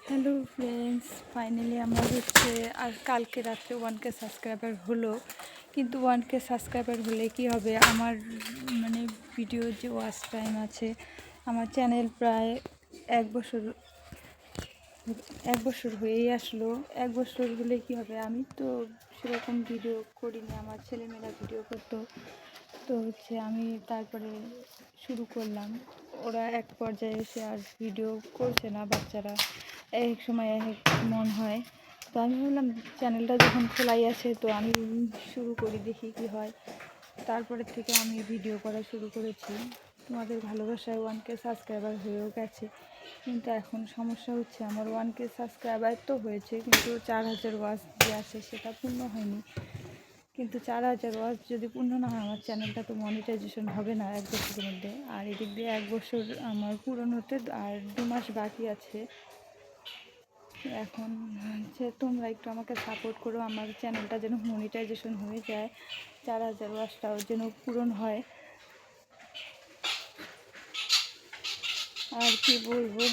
Hello friends, finally আমার হচ্ছে আর কালকে রাত্রে 1K সাবস্ক্রাইবার হলো। কিন্তু 1K সাবস্ক্রাইবার হলে কি হবে, আমার মানে ভিডিও যে ওয়াচ টাইম আছে, আমার চ্যানেল প্রায় এক বছর হয়েই আসলো। এক বছর হলে কি হবে, আমি তো সেরকম ভিডিও করিনি, আমার ছেলেমেয়েরা ভিডিও করতো। তো হচ্ছে আমি তারপরে শুরু করলাম, ওরা এক পর্যায়ে এসে আর ভিডিও করছে না, বাচ্চারা এক সময় এক মন হয়। তো আমি ভাবলাম চ্যানেলটা যখন খোলাই আছে তো আমি শুরু করি, দেখি কি হয়। তারপরে থেকে আমি ভিডিও করা শুরু করেছি। তোমাদের ভালোবাসায় 1K সাবস্ক্রাইবার হয়েও গেছে, কিন্তু এখন সমস্যা হচ্ছে আমার 1K সাবস্ক্রাইবার তো হয়েছে, কিন্তু 4000 ওয়াচ যে আছে সেটা পূর্ণ হয়নি। কিন্তু 4000 ওয়াচ যদি পূর্ণ না হয়, আমার চ্যানেলটা তো মনিটাইজেশন হবে না এক বছরের মধ্যে। আর এদিক দিয়ে এক বছর আমার পূরণ হতে আর 2 মাস বাকি আছে। এখন হচ্ছে তোমরা একটু আমাকে সাপোর্ট করো, আমার চ্যানেলটা যেন মনিটাইজেশন হয়ে যায়, 4000 ওয়াচটাও যেন পূরণ হয়। আর কি বলবো,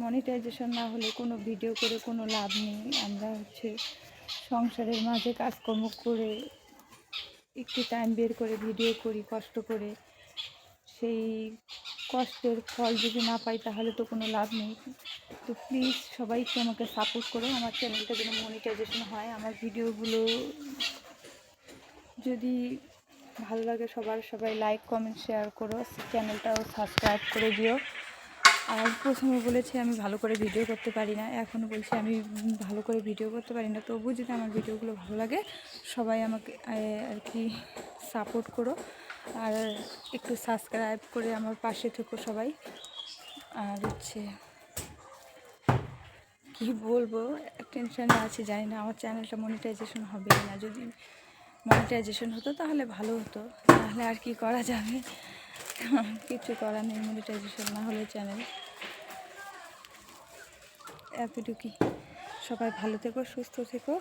মনিটাইজেশন না হলে কোনো ভিডিও করে কোনো লাভ নেই। আমরা হচ্ছে সংসারের মাঝে কাজকর্ম করে একটু টাইম বের করে ভিডিও করি কষ্ট করে, সেই কষ্টের ফল যদি না পাই তাহলে তো কোনো লাভ নেই। তো প্লিজ সবাই একটু আমাকে সাপোর্ট করো, আমার চ্যানেলটা যেন মনিটাইজেশন হয়। আমার ভিডিওগুলো যদি ভালো লাগে সবাই লাইক কমেন্ট শেয়ার করো, চ্যানেলটাও সাবস্ক্রাইব করে দিও। আর প্রথমে বলেছি আমি ভালো করে ভিডিও করতে পারি না, এখনও বলছি আমি ভালো করে ভিডিও করতে পারি না। তবুও যদি আমার ভিডিওগুলো ভালো লাগে, সবাই আমাকে আর কি সাপোর্ট করো, আর একটু সাবস্ক্রাইব করে আমার পাশে থেকো সবাই। আর হচ্ছে কি বলবো, টেনশনে আছি, জানি না আমার চ্যানেলটা মনিটাইজেশন হবে না। যদি মনিটাইজেশন হতো তাহলে ভালো হতো, তাহলে আর কি করা যাবে, কিছু করার নেই। মনিটাইজেশন না হলে চ্যানেল এতটুকুই। সবাই ভালো থেকো, সুস্থ থেকো।